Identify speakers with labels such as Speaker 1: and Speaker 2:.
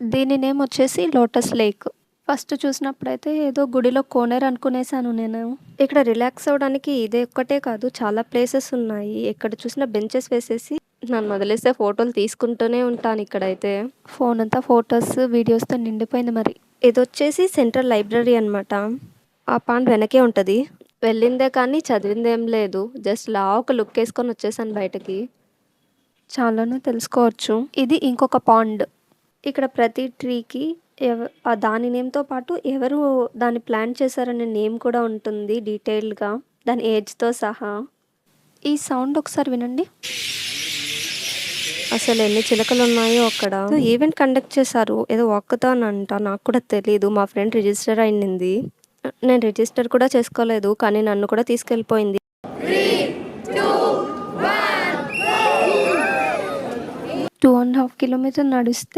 Speaker 1: దీని నేమ్ వచ్చేసి lotus lake. First చూసినప్పుడైతే ఏదో గుడిలో కోనేరు అనుకునేసాను నేను. ఇక్కడ రిలాక్స్ అవ్వడానికి ఇదే ఒక్కటే కాదు, చాలా ప్లేసెస్ ఉన్నాయి. ఎక్కడ చూసినా బెంచెస్ వేసేసి నన్ను వదిలేస్తే ఫోటోలు తీసుకుంటూనే ఉంటాను ఇక్కడైతే. ఫోన్ అంతా ఫొటోస్, వీడియోస్‌తో నిండిపోయింది మరి. ఇదొచ్చేసి సెంట్రల్ లైబ్రరీ అనమాట. ఆ పాండ్ వెనకే ఉంటది. వెళ్ళిందే కానీ చదివిందేం లేదు. జస్ట్ లా ఒక లుక్ ఏసుకొని వచ్చేసాను బయటకి. చాలాను తెలుసుకోవచ్చు. ఇది ఇంకొక పాండ్. ఇక్కడ ప్రతి ట్రీకి దాని నేమ్‌తో పాటు ఎవరు దాన్ని ప్లాంట్ చేశారనే నేమ్ కూడా ఉంటుంది డీటెయిల్డ్‌గా. దాని ఏజ్‌తో సహా. ఈ సౌండ్ ఒకసారి వినండి. అసలు ఎన్ని చిలకలున్నాయో అక్కడ. ఈవెంట్ కండక్ట్ చేశారు. ఏదో వాకథాన్ అంట. నాకు కూడా తెలీదు. మా ఫ్రెండ్ రిజిస్టర్ అయింది. నేను రిజిస్టర్ కూడా చేసుకోలేదు. కానీ నన్ను కూడా తీసుకెళ్ళిపోయింది. 2 ½ కిలోమీటర్ నడిస్తే